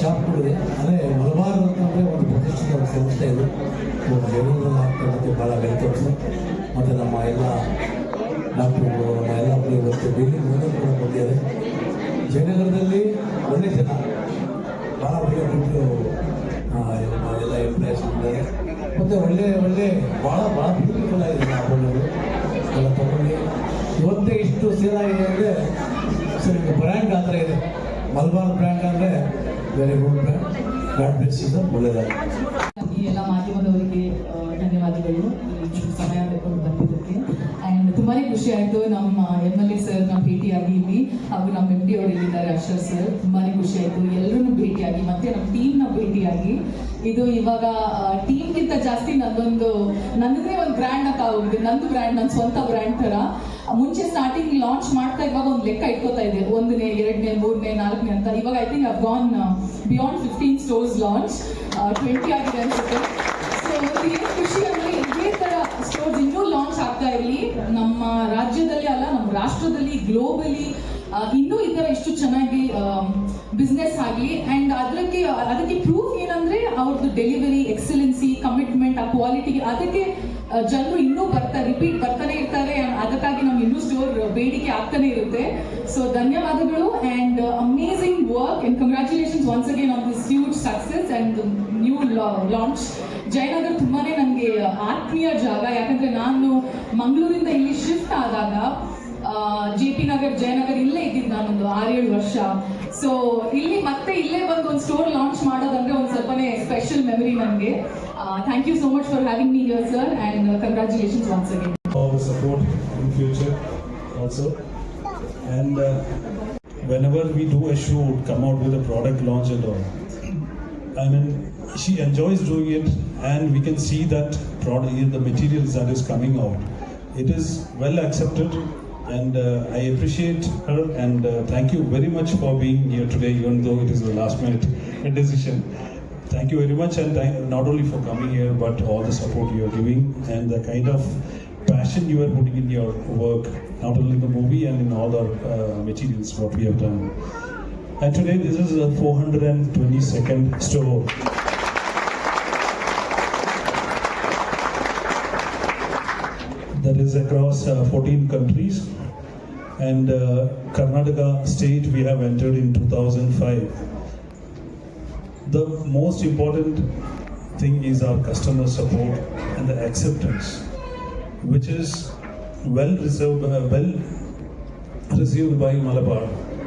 ಶಾಪ್ಗಳಿದೆ. ಅಂದರೆ ಮಲಬಾರ್ ಅಂತಂದರೆ ಒಂದು ಪ್ರತಿಷ್ಠಿತ ಸಂಸ್ಥೆ ಇದು. ಜಯನಗರದಲ್ಲಿ ಆಗ್ತಕ್ಕಂಥ ಭಾಳ ವೆಲ್ಕಮ್ಸು. ಮತ್ತು ನಮ್ಮ ಎಲ್ಲ ಡಾಕ್ಟ್ರುಗಳು, ನಮ್ಮ ಎಲ್ಲ ಇವತ್ತು ಡೈಲಿ ಮುಂದೆ ಕೂಡ ಬಂದಿದ್ದಾರೆ. ಜಯನಗರದಲ್ಲಿ ಒಳ್ಳೆ ಜನ, ಭಾಳ ಒಳ್ಳೆಯ ದುಡ್ಡು ಎಲ್ಲ ಎಂಪ್ಲಾಯ್ಸ್ ಇದ್ದಾರೆ. ಮತ್ತು ಒಳ್ಳೆ ಭಾಳ ಬ್ಯೂಟಿಫುಲ್ ಆಗಿದೆ ಆಭರಣಗಳು ಎಲ್ಲ ತಗೊಂಡು. ಇವತ್ತೇ ಇಷ್ಟು ಸೇಲ್ ಆಗಿದೆ ಅಂದರೆ ಸರ್ ಈಗ ಬ್ರ್ಯಾಂಡ್ ಆ ಥರ ಇದೆ. ಮಲಬಾರ್ ಬ್ರ್ಯಾಂಡ್ ಅಂದರೆ very good brand. God bless you sir, ಒಳ್ಳೆಯದಾಗಿ. ಈ ಎಲ್ಲ ಮಾಧ್ಯಮದವರಿಗೆ ಧನ್ಯವಾದಗಳು ಈ ಸಮಯ ತಗೊಂಡು ಬಂದಿದ್ದಕ್ಕೆ. ಆ್ಯಂಡ್ ತುಂಬಾ ಖುಷಿ ಆಯಿತು ನಮ್ಮ MLA ಸರ್ ನಾವು ಭೇಟಿಯಾಗಿ ಇಲ್ಲಿ, ಹಾಗೂ ನಮ್ಮ MD ಅವರು ಇಲ್ಲಿದ್ದಾರೆ ಅಕ್ಷರ್ ಸರ್. ತುಂಬಾ ಖುಷಿ ಆಯಿತು ಎಲ್ಲರೂ ಭೇಟಿಯಾಗಿ, ಮತ್ತೆ ನಮ್ಮ ಟೀಮ್ನ ಭೇಟಿಯಾಗಿ. ಇದು ಇವಾಗ ಟೀಮ್ಗಿಂತ ಜಾಸ್ತಿ ನನ್ನದೇ ಒಂದು ಬ್ರ್ಯಾಂಡ್ ಅಂತ ಆಗೋಗಿದೆ. ನಂದು ಬ್ರ್ಯಾಂಡ್, ನನ್ನ ಸ್ವಂತ ಬ್ರ್ಯಾಂಡ್ ಥರ. ಮುಂಚೆ ಸ್ಟಾರ್ಟಿಂಗ್ ಲಾಂಚ್ ಮಾಡ್ತಾ ಇವಾಗ ಒಂದು ಲೆಕ್ಕ ಇಟ್ಕೋತಾ ಇದೆ, 1ನೇ 2ನೇ 3ನೇ 4ನೇ ಅಂತ. ಇವಾಗ I think gone beyond 15 stores launch, 20 ಆಗಿದೆ ಅನ್ಸುತ್ತೆ. ಸೊ ಏನು ಖುಷಿ ಅಂದರೆ ಇದೇ ಥರ ಸ್ಟೋರ್ಸ್ ಇನ್ನೂ ಲಾಂಚ್ ಆಗ್ತಾ ಇರಲಿ, ನಮ್ಮ ರಾಜ್ಯದಲ್ಲಿ ಅಲ್ಲ ನಮ್ಮ ರಾಷ್ಟ್ರದಲ್ಲಿ, ಗ್ಲೋಬಲಿ ಇನ್ನೂ ಈ ಥರ ಇಷ್ಟು ಚೆನ್ನಾಗಿ ಬಿಸ್ನೆಸ್ ಆಗಲಿ. ಆ್ಯಂಡ್ ಅದಕ್ಕೆ ಪ್ರೂಫ್ ಏನಂದರೆ ಅವ್ರದ್ದು ಡೆಲಿವರಿ ಎಕ್ಸಲೆನ್ಸಿ, ಕಮಿಟ್ಮೆಂಟ್, ಆ ಕ್ವಾಲಿಟಿಗೆ, ಅದಕ್ಕೆ ಜನರು ಇನ್ನೂ ರಿಪೀಟ್ ಬರ್ತಾನೆ ಇರ್ತಾರೆ. ಅದಕ್ಕಾಗಿ ನಮ್ಗೆ ಇನ್ನೂ ಸ್ಟೋರ್ ಬೇಡಿಕೆ ಆಗ್ತಾನೆ ಇರುತ್ತೆ. ಸೊ ಧನ್ಯವಾದಗಳು and amazing work and congratulations once again on this huge success and new launch. Jayanagar ತುಂಬಾ ನನಗೆ ಆತ್ಮೀಯ ಜಾಗ, ಯಾಕಂದರೆ ನಾನು ಮಂಗಳೂರಿಂದ ಇಲ್ಲಿ ಶಿಫ್ಟ್ ಆದಾಗ JP ನಗರ್, ಜಯನಗರ್ ಇಲ್ಲೇ ಇದ್ದಿದ್ದು ನಾನೊಂದು 6-7 ವರ್ಷ. ಸೊ ಇಲ್ಲಿ ಮತ್ತೆ ಇಲ್ಲೇ ಬಂದು ಒಂದು ಸ್ಟೋರ್ ಲಾಂಚ್ ಮಾಡೋದಂದ್ರೆ ಒಂದು ಸ್ವಲ್ಪನೇ ಸ್ಪೆಷಲ್ ಮೆಮರಿ ನನಗೆ. Thank you so much for having me here sir and congratulations once again. All the support in future also, and whenever we do a shoot, come out with a product launch and all, I mean she enjoys doing it, and we can see that product, the materials that is coming out, it is well accepted. And I appreciate her, and thank you very much for being here today, even though it is the last minute decision. Thank you very much, and not only for coming here, but all the support you are giving and the kind of passion you are putting in your work, not only in the movie and in all the materials what we have done. And today this is the 422nd store. That is across 14 countries, and Karnataka state we have entered in 2005. The most important thing is our customer support and the acceptance, which is well received by Malabar,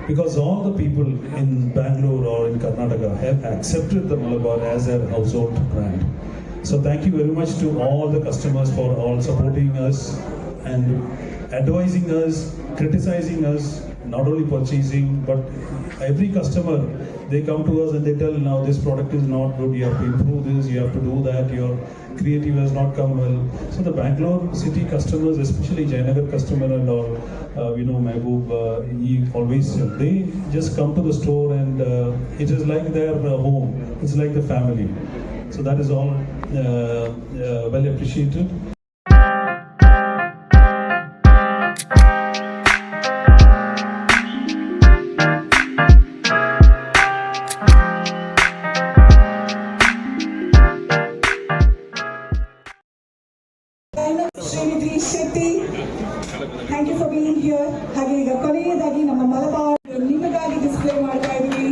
because all the people in Bangalore or in Karnataka have accepted the Malabar as their household brand. So thank you very much to all the customers for all supporting us and advising us, criticizing us, not only purchasing, but every customer, they come to us and they tell, now this product is not good, you have to improve this, you have to do that, your creative has not come well. So the Bangalore city customers, especially Jayanagar customer and all, Mehboob, he always, they just come to the store and it is like their home, it's like the family. So that is all well appreciated. Srinidhi Shetty, thank you for being here. ಹಾಗೆ ಈಗ ಕೊನೆಯದಾಗಿ ನಮ್ಮ ಮಲಬಾರ್ ನಿಮಗಾಗಿ display ಮಾಡ್ತಾ ಇದ್ದೀವಿ.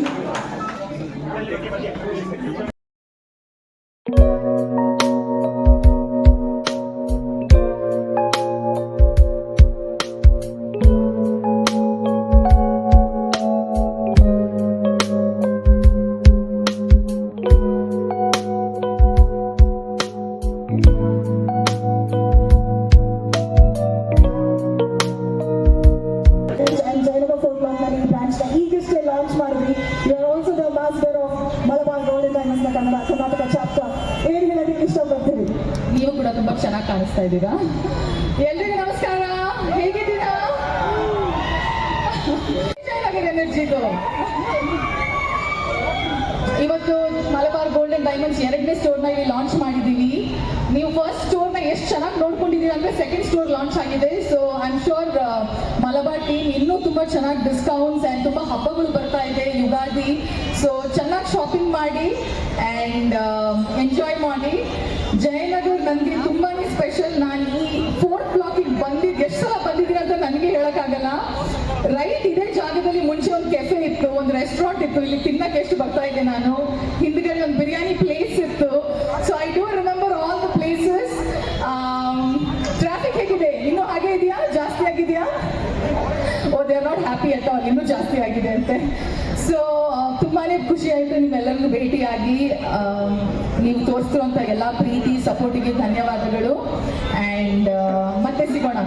ನೀವು ಕೂಡ ತುಂಬಾ ಚೆನ್ನಾಗಿ ಕಾಣಿಸ್ತಾ ಇದ್ದೀರಾ. ಎಲ್ರಿಗೂ ನಮಸ್ಕಾರ, ಹೇಗಿದ್ದೀರಾ? ಚೆನ್ನಾಗಿದೆ ಎನರ್ಜಿದು. ಇವತ್ತು ಮಲಬಾರ್ ಗೋಲ್ಡನ್ ಡೈಮಂಡ್ಸ್ 2ನೇ ಸ್ಟೋರ್ನ ಇಲ್ಲಿ ಲಾಂಚ್ ಮಾಡಿದ್ದೀವಿ. ನೀವು ಫಸ್ಟ್ ಸ್ಟೋರ್ನ ಎಷ್ಟು ಚೆನ್ನಾಗಿ ನೋಡ್ಕೊಂಡಿದ್ದೀರಾ ಅಂದರೆ ಸೆಕೆಂಡ್ ಸ್ಟೋರ್ ಲಾಂಚ್ ಆಗಿದೆ. So I am sure Malabar team ಇನ್ನೂ ತುಂಬ ಚೆನ್ನಾಗಿ ಡಿಸ್ಕೌಂಟ್ಸ್ ಆ್ಯಂಡ್ ತುಂಬ ಹಬ್ಬಗಳು ಬರ್ತಾ ಇದೆ, ಯುಗಾದಿ. ಸೊ ಚೆನ್ನಾಗಿ ಶಾಪಿಂಗ್ ಮಾಡಿ ಆ್ಯಂಡ್ ಎಂಜಾಯ್ ಮಾಡಿ. ಜಯನಗರ್ ನನಗೆ ತುಂಬಾ ಸ್ಪೆಷಲ್. ನಾನು ಈ 4th ಬ್ಲಾಕಿಗೆ ಬಂದಿದ್ದು ಎಷ್ಟು ಸಲ ಬಂದಿದ್ದೀನಿ ಅಂತ ನನಗೆ ಹೇಳೋಕ್ಕಾಗಲ್ಲ. ರೈಟ್ ಇದೇ ಜಾಗದಲ್ಲಿ ಮುಂಚೆ ಒಂದು ಕೆಫೆ ಇತ್ತು, ಒಂದು ರೆಸ್ಟೋರೆಂಟ್ ಇತ್ತು. ಇಲ್ಲಿ ತಿನ್ನಕ್ಕೆ ಎಷ್ಟು ಬರ್ತಾ ಇದ್ದೆ ನಾನು. ಹಿಂದ್ಗಡೆ ಒಂದು ಬಿರಿಯಾನಿ ಪ್ಲೇಸ್ ಇತ್ತು. So I do remember all the places. Traffic ಹೇಗಿದೆ? ಇನ್ನೂ ಹಾಗೆ ಇದೆಯಾ? ಜಾಸ್ತಿ ಆಗಿದೆಯಾ? Oh they are not happy at all. ಇನ್ನೂ ಜಾಸ್ತಿ ಆಗಿದೆ ಅಂತೆ. ಸೊ ತುಂಬಾ ಖುಷಿ ಆಯಿತು ನಿಮ್ಮೆಲ್ಲರಿಗೂ ಭೇಟಿಯಾಗಿ. ನೀವು ತೋರಿಸ್ತಿರುವಂಥ ಎಲ್ಲ ಪ್ರೀತಿ ಸಪೋರ್ಟಿಗೆ ಧನ್ಯವಾದಗಳು. ಆ್ಯಂಡ್ ಮತ್ತೆ ಸಿಗೋಣ.